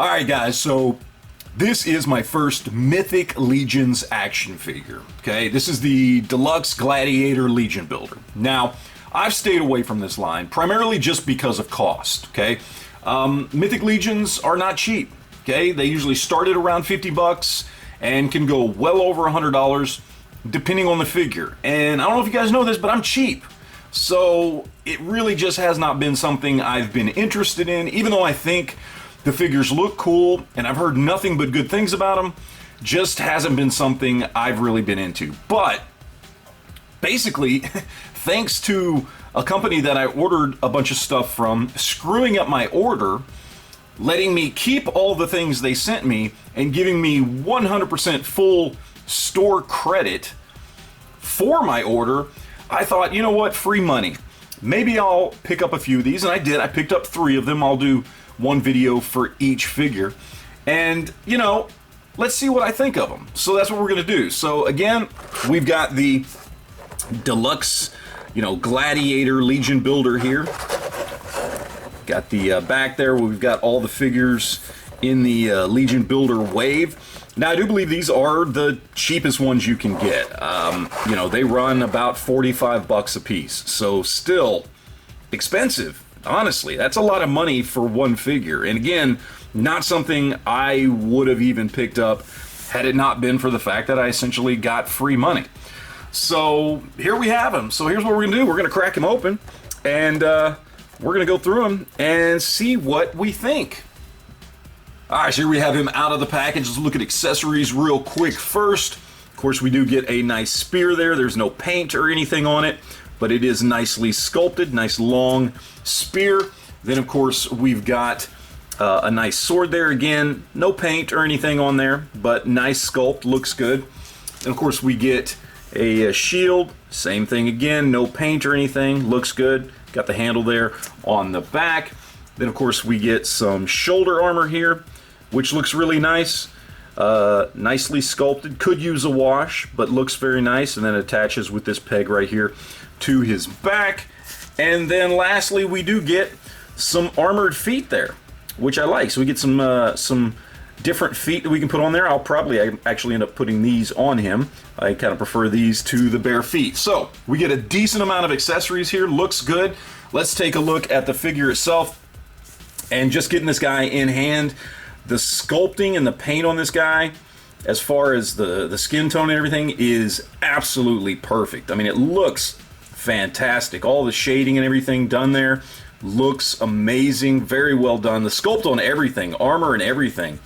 Alright guys, so this is my first Mythic Legions action figure. Okay, this is the Deluxe Gladiator Legion Builder. Now, I've stayed away from this line primarily just because of cost. Okay, Mythic Legions are not cheap. Okay, they usually start at around 50 bucks and can go well over $100 depending on the figure. And I don't know if you guys know this, but I'm cheap. So it really just has not been something I've been interested in, even though I think the figures look cool and I've heard nothing but good things about them. Just hasn't been something I've really been into. But basically, thanks to a company that I ordered a bunch of stuff from screwing up my order, letting me keep all the things they sent me and giving me 100% full store credit for my order, I thought, you know what, free money. Maybe I'll pick up a few of these, and I did. I picked up 3 of them. I'll do one video for each figure. And, you know, let's see what I think of them. So that's what we're going to do. So again, we've got the Deluxe, Gladiator Legion Builder here. Got the back there where we've got all the figures in the Legion Builder wave. Now, I do believe these are the cheapest ones you can get. They run about 45 bucks a piece. So still expensive. Honestly, that's a lot of money for one figure. And again, not something I would have even picked up had it not been for the fact that I essentially got free money. So here we have them. So here's what we're going to do. We're going to crack them open and we're going to go through them and see what we think. Alright, so here we have him out of the package. Let's look at accessories real quick first. Of course, we do get a nice spear there. There's no paint or anything on it, but it is nicely sculpted. Nice long spear. Then, of course, we've got a nice sword there. Again, no paint or anything on there, but nice sculpt. Looks good. And, of course, we get a shield. Same thing again. No paint or anything. Looks good. Got the handle there on the back. Then, of course, we get some shoulder armor here, which looks really nice. Nicely sculpted. Could use a wash, but looks very nice. And then attaches with this peg right here to his back. And then lastly, we do get some armored feet there, which I like. So we get some different feet that we can put on there. I'll probably actually end up putting these on him. I kind of prefer these to the bare feet. So we get a decent amount of accessories here. Looks good. Let's take a look at the figure itself. And just getting this guy in hand, the sculpting and the paint on this guy, as far as the skin tone and everything, is absolutely perfect. I mean, it looks fantastic. All the shading and everything done there looks amazing. Very well done. The sculpt on everything, armor and everything,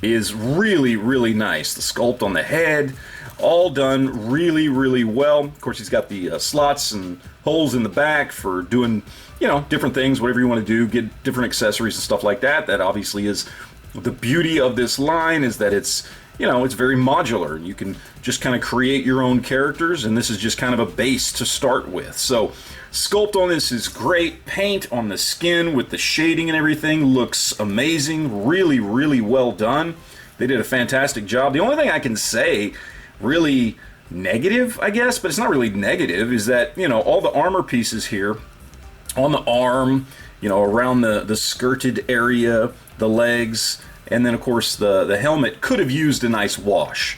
is really, really nice. The sculpt on the head, all done really, really well. Of course, he's got the slots and holes in the back for doing, different things, whatever you want to do, get different accessories and stuff like that. That obviously is the beauty of this line, is that it's, it's very modular. You can just kind of create your own characters, and this is just kind of a base to start with. So sculpt on this is great. Paint on the skin with the shading and everything looks amazing. Really, really well done. They did a fantastic job. The only thing I can say really negative, I guess, but it's not really negative, is that, all the armor pieces here on the arm, around the skirted area, the legs, and then of course the helmet could have used a nice wash.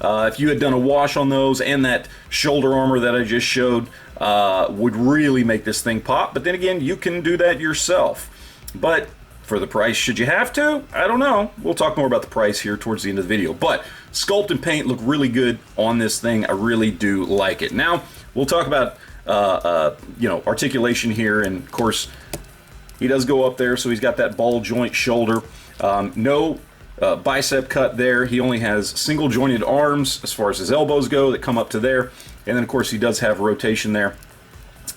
If you had done a wash on those, and that shoulder armor that I just showed would really make this thing pop. But then again, you can do that yourself. But for the price, should you have to? I don't know. We'll talk more about the price here towards the end of the video. But sculpt and paint look really good on this thing. I really do like it. Now, we'll talk about articulation here, and of course, he does go up there, so he's got that ball joint shoulder. No bicep cut there. He only has single jointed arms as far as his elbows go that come up to there. And then, of course, he does have rotation there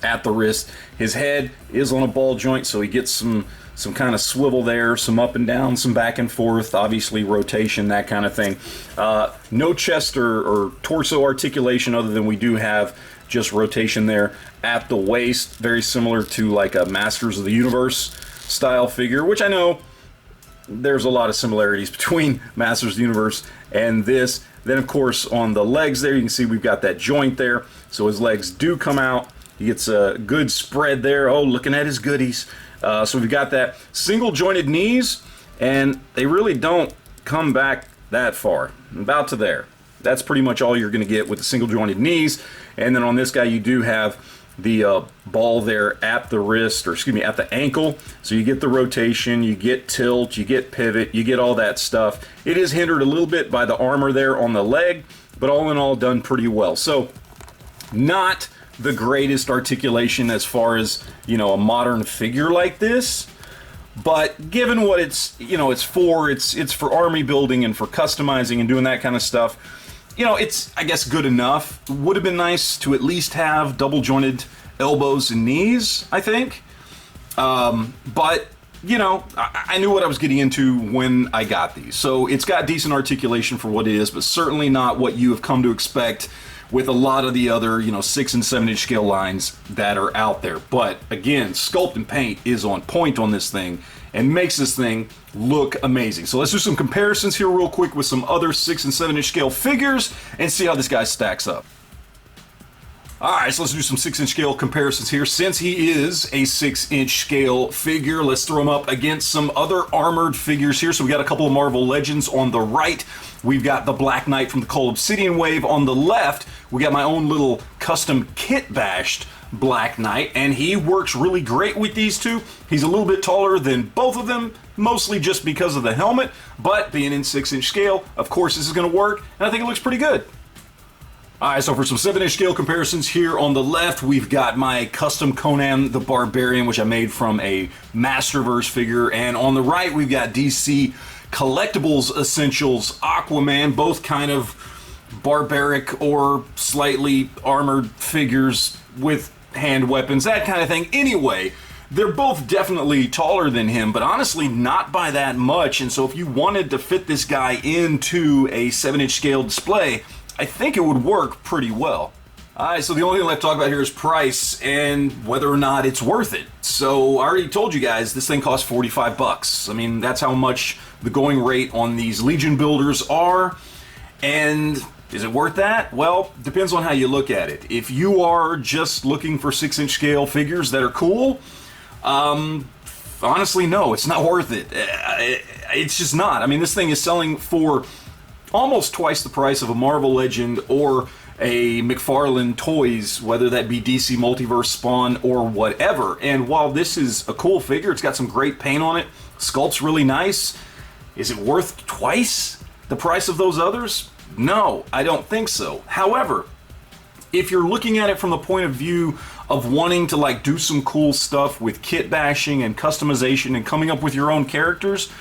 at the wrist. His head is on a ball joint, so he gets some kind of swivel there, some up and down, some back and forth, obviously rotation, that kind of thing. No chest or torso articulation, other than we do have just rotation there at the waist, very similar to like a Masters of the Universe style figure, which I know there's a lot of similarities between Masters of the Universe and this. Then, of course, on the legs there, you can see we've got that joint there, so his legs do come out. He gets a good spread there. Oh, looking at his goodies. So we've got that single jointed knees, and they really don't come back that far. About to there. That's pretty much all you're going to get with the single jointed knees. And then on this guy, you do have the ball there at the wrist, or excuse me, at the ankle. So you get the rotation, you get tilt, you get pivot, you get all that stuff. It is hindered a little bit by the armor there on the leg, but all in all, done pretty well. So not the greatest articulation as far as, you know, a modern figure like this. But given what it's, you know, it's for army building and for customizing and doing that kind of stuff, you know, it's, I guess, good enough. Would have been nice to at least have double jointed elbows and knees, I think. But, you know, I knew what I was getting into when I got these. So it's got decent articulation for what it is, but certainly not what you have come to expect with a lot of the other, you know, 6 and 7 inch scale lines that are out there. But again, sculpt and paint is on point on this thing and makes this thing look amazing. So let's do some comparisons here real quick with some other 6 and 7 inch scale figures and see how this guy stacks up. Alright, so let's do some 6 inch scale comparisons here. Since he is a 6 inch scale figure, let's throw him up against some other armored figures here. So we got a couple of Marvel Legends on the right. We've got the Black Knight from the Cold Obsidian Wave on the left. We got my own little custom kit bashed Black Knight, and he works really great with these two. He's a little bit taller than both of them, mostly just because of the helmet, but being in 6 inch scale, of course this is going to work, and I think it looks pretty good. Alright, so for some 7 inch scale comparisons here on the left, we've got my custom Conan the Barbarian, which I made from a Masterverse figure, and on the right we've got DC Collectibles Essentials Aquaman, both kind of barbaric or slightly armored figures with hand weapons, that kind of thing. Anyway, they're both definitely taller than him, but honestly not by that much, and so if you wanted to fit this guy into a 7 inch scale display, I think it would work pretty well. Alright, so the only thing left to talk about here is price and whether or not it's worth it. So I already told you guys this thing costs 45 bucks. I mean, that's how much the going rate on these Legion builders are. And is it worth that? Well, depends on how you look at it. If you are just looking for 6 inch scale figures that are cool, honestly, no, it's not worth it. It's just not. I mean, this thing is selling for almost twice the price of a Marvel Legend or a McFarlane Toys, whether that be DC Multiverse, Spawn, or whatever. And while this is a cool figure, it's got some great paint on it, sculpt's really nice, is it worth twice the price of those others? No, I don't think so. However, if you're looking at it from the point of view of wanting to like do some cool stuff with kit bashing and customization and coming up with your own characters,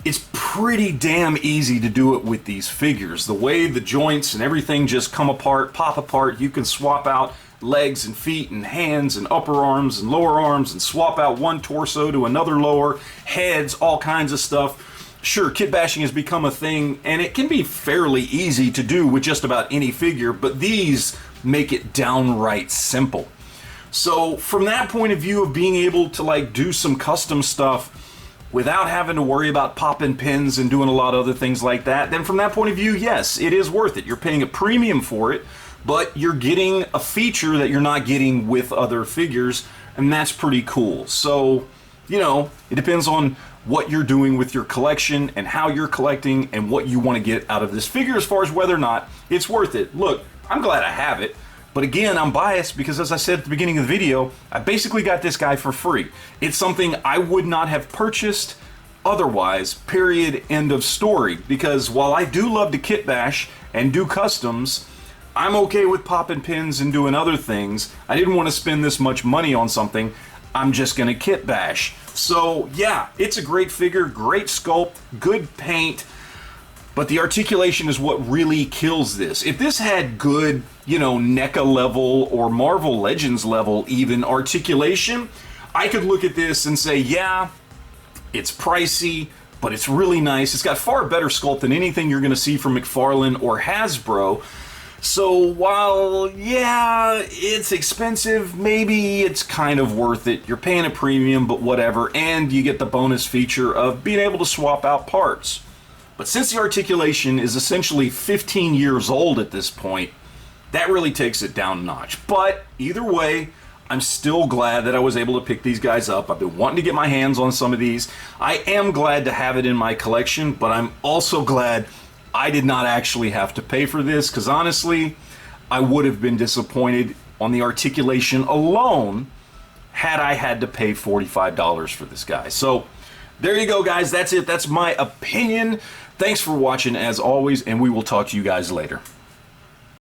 it's pretty damn easy to do it with these figures. The way the joints and everything just come apart, pop apart, you can swap out legs and feet and hands and upper arms and lower arms and swap out one torso to another lower, heads, all kinds of stuff. Sure, kit bashing has become a thing, and it can be fairly easy to do with just about any figure, but these make it downright simple. So from that point of view of being able to like do some custom stuff without having to worry about popping pins and doing a lot of other things like that, then from that point of view, yes, it is worth it. You're paying a premium for it, but you're getting a feature that you're not getting with other figures, and that's pretty cool. So, you know, it depends on what you're doing with your collection and how you're collecting and what you want to get out of this figure as far as whether or not it's worth it. Look, I'm glad I have it. But again, I'm biased because, as I said at the beginning of the video, I basically got this guy for free. It's something I would not have purchased otherwise, period, end of story. Because while I do love to kit bash and do customs, I'm okay with popping pins and doing other things. I didn't want to spend this much money on something. I'm just going to kit bash. So yeah, it's a great figure, great sculpt, good paint. But the articulation is what really kills this. If this had good, you know, NECA level or Marvel Legends level even articulation, I could look at this and say, yeah, it's pricey, but it's really nice. It's got far better sculpt than anything you're going to see from McFarlane or Hasbro. So while, yeah, it's expensive, maybe it's kind of worth it. You're paying a premium, but whatever. And you get the bonus feature of being able to swap out parts. But since the articulation is essentially 15 years old at this point, that really takes it down a notch. But either way, I'm still glad that I was able to pick these guys up. I've been wanting to get my hands on some of these. I am glad to have it in my collection, but I'm also glad I did not actually have to pay for this, because honestly, I would have been disappointed on the articulation alone had I had to pay $45 for this guy. So there you go, guys. That's it. That's my opinion. Thanks for watching as always, and we will talk to you guys later.